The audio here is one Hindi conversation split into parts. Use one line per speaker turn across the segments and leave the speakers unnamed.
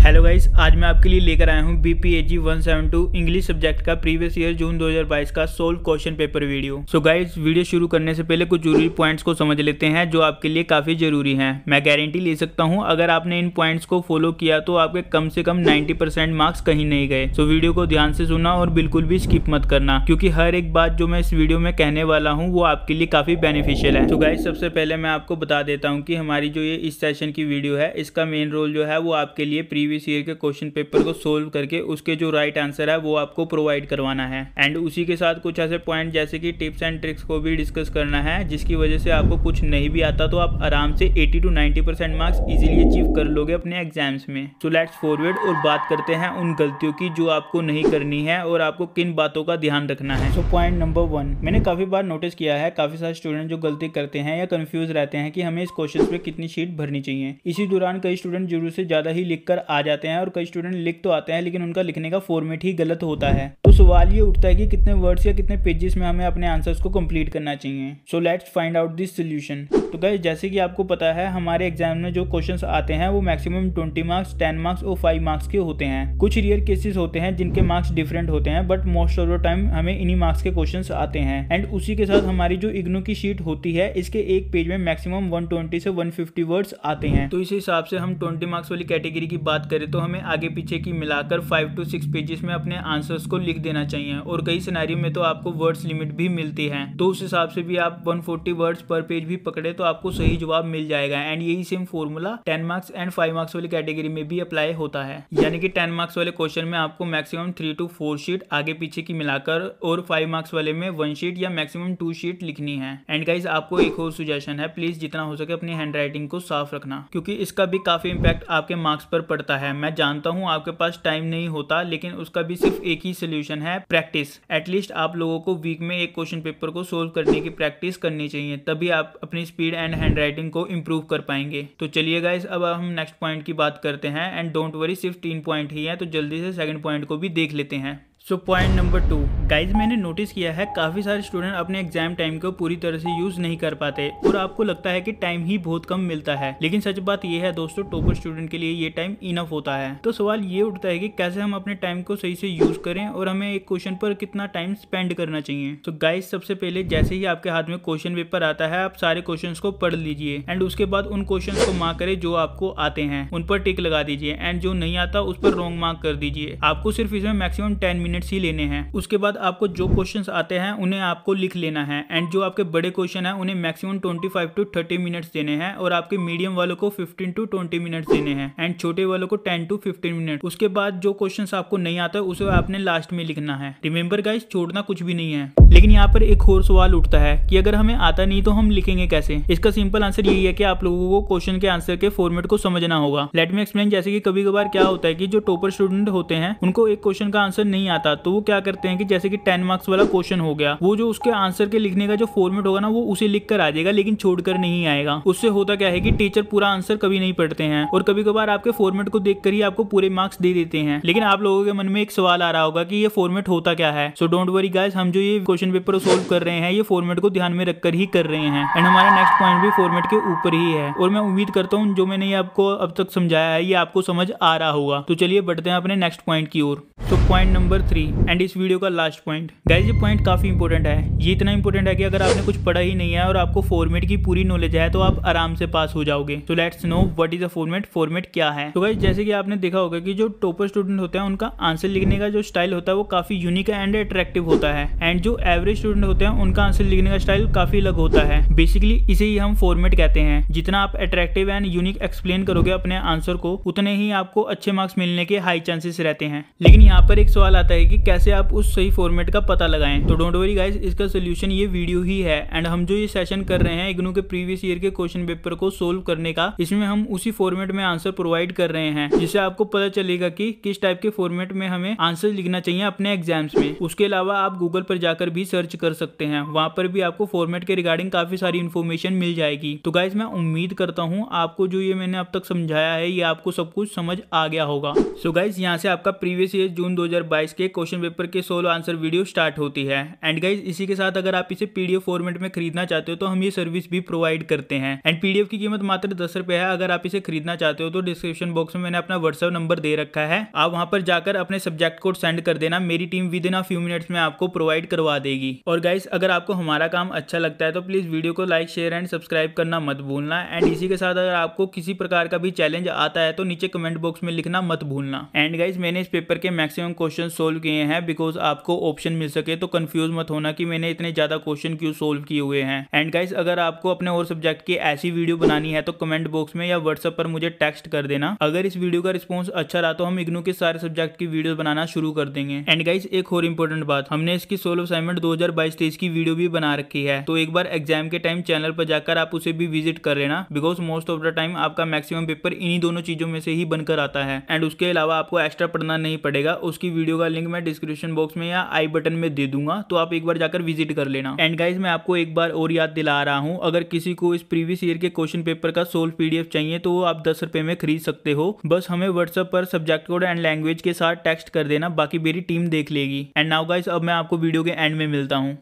हेलो गाइस, आज मैं आपके लिए लेकर आया हूँ BPAG 172 इंग्लिश सब्जेक्ट का प्रीवियस ईयर जून 2022 का solve question paper video. So guys, video शुरू करने से पहले कुछ जरूरी पॉइंट्स को समझ लेते हैं जो आपके लिए काफी जरूरी हैं। मैं गारंटी ले सकता हूँ अगर आपने इन पॉइंट्स को फॉलो किया तो आपके कम से कम 90% मार्क्स कहीं नहीं गए। सो वीडियो को ध्यान से सुनना और बिल्कुल भी स्किप मत करना, क्योंकि हर एक बात जो मैं इस वीडियो में कहने वाला हूँ वो आपके लिए काफी बेनिफिशियल है। तो गाइस, सबसे पहले मैं आपको बता देता हूँ कि हमारी जो ये इस सेशन की वीडियो है इसका मेन रोल जो है वो आपके लिए प्रीवियस ईयर के क्वेश्चन पेपर को सोल्व करके उसके जो राइट आंसर है वो आपको प्रोवाइड करवाना है। एंड उसी के साथ कुछ ऐसे पॉइंट जैसे कि टिप्स एंड ट्रिक्स को भी डिस्कस करना है, जिसकी वजह से आपको कुछ नहीं भी आता तो आप आराम से 80 to 90% मार्क्स इजीली अचीव कर लोगे अपने एग्जाम्स में। सो लेट्स फॉरवर्ड और बात करते हैं उन गलतियों की जो आपको नहीं करनी है और आपको किन बातों का ध्यान रखना है। सो पॉइंट नंबर 1, मैंने काफी बार नोटिस किया है काफी सारे स्टूडेंट जो गलती करते हैं या कंफ्यूज रहते हैं कि हमें इस क्वेश्चन पे कितनी शीट भरनी चाहिए। इसी दौरान कई स्टूडेंट जरूरत से ज्यादा ही लिख कर आ जाते हैं और कई स्टूडेंट लिख तो आते हैं लेकिन उनका लिखने का फॉर्मेट ही गलत होता है। तो सवाल ये उठता है कि कितने वर्ड्स या कितने पेजेस में हमें अपने आंसर्स को कंप्लीट करना चाहिए। So let's find out this solution. तो गाइस, जैसे कि आपको पता है हमारे एग्जाम में जो क्वेश्चंस आते हैं वो मैक्सिमम 20 मार्क्स, 10 मार्क्स और 5 मार्क्स के होते हैं। कुछ रेयर केसेस होते हैं जिनके मार्क्स डिफरेंट होते हैं, but most of the time हमें इन्हीं मार्क्स के क्वेश्चंस आते हैं। एंड उसी के साथ हमारी जो इग्नू की शीट होती है इसके एक पेज में मैक्सिमम 120 से 150 वर्ड्स आते हैं। तो इस हिसाब से हम 20 मार्क्स वाली कैटेगरी की बात करें तो हमें आगे पीछे की मिलाकर 5 to 6 पेजेस में अपने आंसर्स को लिख देना चाहिए। और कई सिनेरियो में तो आपको वर्ड्स लिमिट भी मिलती है, तो उस हिसाब से भी आप 140 वर्ड्स पर पेज भी पकड़े तो आपको सही जवाब मिल जाएगा। एंड यही same formula 10 marks and 5 marks वाली कैटेगरी में भी अप्लाई होता है। यानी कि 10 मार्क्स वाले क्वेश्चन में आपको मैक्सिमम 3 to 4 शीट आगे पीछे की मिलाकर और 5 मार्क्स वाले में 1 शीट या मैक्सिमम 2 शीट लिखनी है। एंड गाइस, आपको एक और सुजेशन है, प्लीज जितना हो सके अपनी हैंड राइटिंग को साफ रखना, क्योंकि इसका भी काफी इंपैक्ट आपके मार्क्स पर पड़ता है। मैं जानता हूँ आपके पास टाइम नहीं होता, लेकिन उसका भी सिर्फ एक ही सोल्यूशन है, प्रैक्टिस। एटलीस्ट आप लोगों को वीक में एक क्वेश्चन पेपर को सोल्व करने की प्रैक्टिस करनी चाहिए, तभी आप अपनी स्पीड एंड हैंड राइटिंग को इंप्रूव कर पाएंगे। तो चलिए गाइस, अब हम नेक्स्ट पॉइंट की बात करते हैं। एंड डोंट वरी, सिर्फ 3 पॉइंट ही है, तो जल्दी से सेकंड पॉइंट को भी देख लेते हैं। सो पॉइंट नंबर 2, गाइज मैंने नोटिस किया है काफ़ी सारे स्टूडेंट अपने एग्जाम टाइम को पूरी तरह से यूज़ नहीं कर पाते और आपको लगता है कि टाइम ही बहुत कम मिलता है, लेकिन सच बात यह है दोस्तों, टॉपर स्टूडेंट के लिए ये टाइम इनफ होता है। तो सवाल ये उठता है कि कैसे हम अपने टाइम को सही से यूज़ करें और हमें एक क्वेश्चन पर कितना टाइम स्पेंड करना चाहिए। तो गाइज, सबसे पहले जैसे ही आपके हाथ में क्वेश्चन पेपर आता है आप सारे क्वेश्चन को पढ़ लीजिए। एंड उसके बाद उन क्वेश्चन को मार्क करें जो आपको आते हैं, उन पर टिक लगा दीजिए। एंड जो नहीं आता उस पर रॉन्ग मार्क कर दीजिए। आपको सिर्फ इसमें मैक्सिमम 10 मिनट्स ही लेने हैं। उसके बाद आपको जो क्वेश्चंस आते हैं उन्हें आपको लिख लेना है। एंड जो आपके बड़े क्वेश्चन हैं उन्हें मैक्सिमम 25 to 30 मिनट्स देने हैं और आपके मीडियम वालों को 15 to 20 मिनट्स देने हैं एंड छोटे वालों को 10 to 15 मिनट। उसके बाद जो क्वेश्चंस आपको नहीं आता उसे आपने लास्ट में लिखना है। रिमेंबर गाइस, छोड़ना कुछ भी नहीं है। लेकिन यहाँ पर एक और सवाल उठता है कि अगर हमें आता नहीं तो हम लिखेंगे कैसे। इसका सिंपल आंसर यही है कि आप लोगों को क्वेश्चन के आंसर के फॉर्मेट को समझना होगा। Let me explain. जैसे कि कभी कभार क्या होता है कि जो टॉपर स्टूडेंट होते हैं उनको एक क्वेश्चन का आंसर नहीं आता, तो वो क्या करते हैं कि जैसे कि 10 मार्क्स वाला क्वेश्चन हो गया, वो जो उसके आंसर के लिखने का जो फॉर्मेट होगा ना वो उसे लिख कर आ जाएगा, लेकिन छोड़कर नहीं आएगा। उससे होता क्या है कि टीचर पूरा आंसर कभी नहीं पढ़ते हैं और कभी कभार आपके फॉर्मेट को देखकर ही आपको पूरे मार्क्स दे देते हैं। लेकिन आप लोगों के मन में एक सवाल आ रहा होगा कि ये फॉर्मेट होता क्या है। सो डोंट वरी गाइस, हम जो ये क्वेश्चन पेपर सोल्व कर रहे हैं ये फॉर्मेट को ध्यान में रखकर ही कर रहे हैं। एंड हमारा नेक्स्ट पॉइंट भी फॉर्मेट के ऊपर ही है और मैं उम्मीद करता हूँ जो मैंने आपको अब तक समझाया है ये आपको समझ आ रहा होगा। तो चलिए बढ़ते हैं अपने नेक्स्ट पॉइंट की ओर। तो पॉइंट नंबर 3 एंड इस वीडियो का लास्ट पॉइंट। गाइस, ये पॉइंट काफी इंपॉर्टेंट है। ये इतना इंपॉर्टेंट है कि अगर आपने कुछ पढ़ा ही नहीं है और आपको फॉर्मेट की पूरी नॉलेज है तो आप आराम से पास हो जाओगे। तो let's know what is a format. Format क्या है? तो गाइस, जैसे कि आपने देखा होगा कि जो टॉपर स्टूडेंट होते हैं उनका आंसर लिखने का जो स्टाइल होता है वो काफी यूनिक एंड अट्रैक्टिव होता है। एंड जो एवरेज स्टूडेंट होते हैं उनका आंसर लिखने का स्टाइल काफी अलग होता है। बेसिकली इसे ही हम फॉर्मेट कहते हैं। जितना आप अट्रैक्टिव एंड यूनिक एक्सप्लेन करोगे अपने आंसर को, उतने ही आपको अच्छे मार्क्स मिलने के हाई चांसेस रहते हैं। लेकिन यहाँ पर एक सवाल आता है कि कैसे आप उस सही फॉर्मेट का पता लगाएं। तो डोंट वरी गाइस, इसका सोल्यूशन ये वीडियो ही है। एंड हम जो ये सेशन कर रहे हैं इग्नू के प्रीवियस ईयर के क्वेश्चन पेपर को सोल्व करने का, इसमें हम उसी फॉर्मेट में आंसर प्रोवाइड कर रहे हैं, जिससे आपको पता चलेगा कि किस टाइप के फॉर्मेट में हमें आंसर लिखना चाहिए अपने एग्जाम्स में। उसके अलावा आप गूगल पर जाकर भी सर्च कर सकते हैं, वहां पर भी आपको फॉर्मेट के रिगार्डिंग काफी सारी इन्फॉर्मेशन मिल जाएगी। तो गाइज मैं उम्मीद करता हूँ आपको जो ये मैंने अब तक समझाया है ये आपको सब कुछ समझ आ गया होगा। सो गाइज यहाँ से आपका प्रीवियस ईयर जून 2022 के क्वेश्चन पेपर के सोलो आंसर वीडियो स्टार्ट होती है। एंड गाइज इसी के साथ अगर आप इसे पीडीएफ फॉर्मेट में खरीदना चाहते हो तो हम ये सर्विस भी प्रोवाइड करते हैं। एंड पीडीएफ की कीमत मात्र 10 रुपए है। अगर आप इसे खरीदना चाहते हो तो डिस्क्रिप्शन बॉक्स में मैंने अपना व्हाट्सएप नंबर दे रखा है, आप वहां पर जाकर अपने सब्जेक्ट कोड सेंड कर देना, मेरी team with in a few minutes में आपको प्रोवाइड करवा देगी। और गाइज अगर आपको हमारा काम अच्छा लगता है तो प्लीज वीडियो को लाइक शेयर एंड सब्सक्राइब करना मत भूलना। एंड इसी के साथ अगर आपको किसी प्रकार का भी चैलेंज आता है तो नीचे कमेंट बॉक्स में लिखना मत भूलना। एंड गाइज मैंने इस पेपर के मैक्सिमम क्वेश्चन सोल्व किए हैं बिकॉज आपको ऑप्शन मिल सके, तो कंफ्यूज मत होना कि मैंने इतने ज्यादा क्वेश्चन क्यों सोल्व किए हुए हैं। एंड गाइज अगर आपको अपने और सब्जेक्ट की ऐसी वीडियो बनानी है तो कमेंट बॉक्स में या व्हाट्सएप पर मुझे टेक्स्ट कर देना। अगर इस वीडियो का रिस्पॉन्स अच्छा रहा तो हम इग्नू के सारे सब्जेक्ट की वीडियो बनाना शुरू कर देंगे। एंड गाइज एक और इंपॉर्टेंट बात, हमने इसकी सोलो असाइनमेंट 2022-23 की वीडियो भी बना रखी है, तो एक बार एग्जाम के टाइम चैनल पर जाकर आप उसे भी विजिट कर लेना because most of the time आपका मैक्सिमम पेपर इन्हीं दोनों चीजों में से ही बनकर आता है। एंड उसके अलावा आपको एक्स्ट्रा पढ़ना नहीं पड़ेगा, उसकी वीडियो का लिंक मैं डिस्क्रिप्शन बॉक्स में या आई बटन में दे दूंगा, तो आप एक बार जाकर विजिट कर लेना। एंड गाइज मैं आपको एक बार और याद दिला रहा हूं, अगर किसी को इस प्रीवियस ईयर के क्वेश्चन पेपर का सोल्व पीडीएफ चाहिए तो वो आप 10 रुपए में खरीद सकते हो। बस हमें व्हाट्सएप पर सब्जेक्ट कोड एंड लैंग्वेज के साथ टेक्स्ट कर देना, बाकी मेरी टीम देख लेगी। एंड नाउ गाइज अब मैं आपको वीडियो के एंड में मिलता हूँ।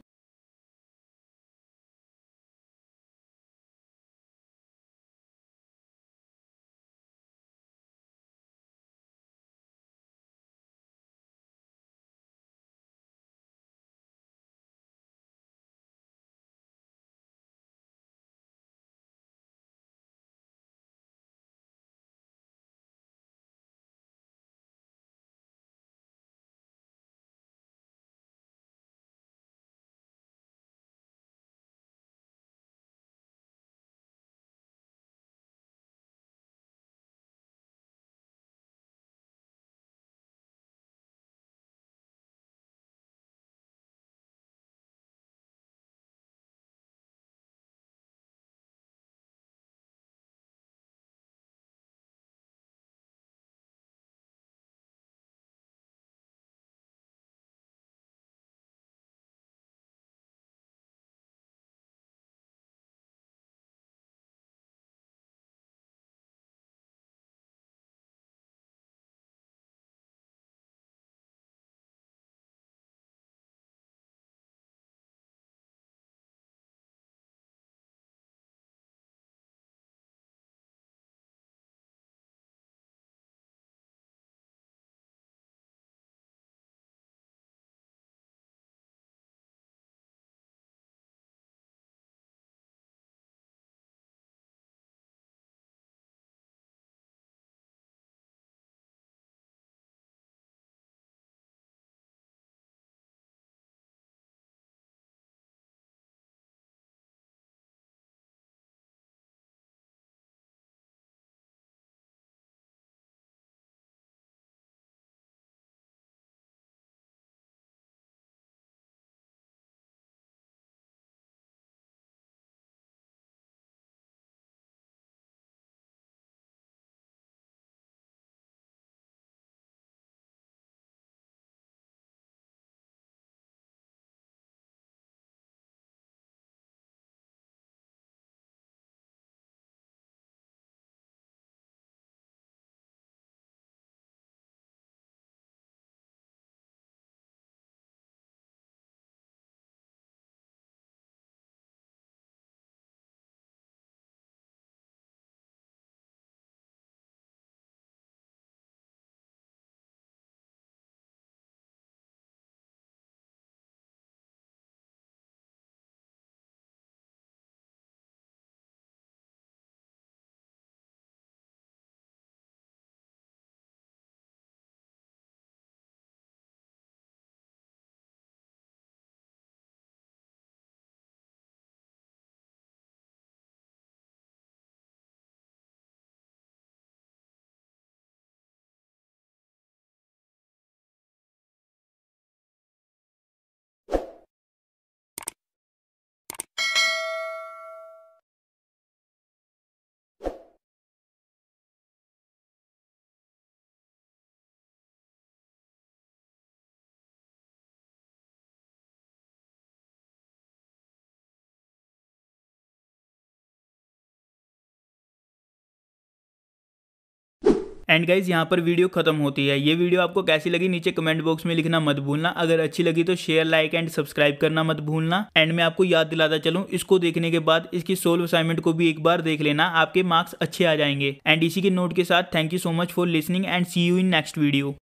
एंड गाइज यहाँ पर वीडियो खत्म होती है। ये वीडियो आपको कैसी लगी नीचे कमेंट बॉक्स में लिखना मत भूलना। अगर अच्छी लगी तो शेयर, लाइक एंड सब्सक्राइब करना मत भूलना। एंड मैं आपको याद दिलाता चलूं, इसको देखने के बाद इसकी सोल्व असाइनमेंट को भी एक बार देख लेना, आपके मार्क्स अच्छे आ जाएंगे। एंड इसी के नोट के साथ thank you so much for listening and see you in next video.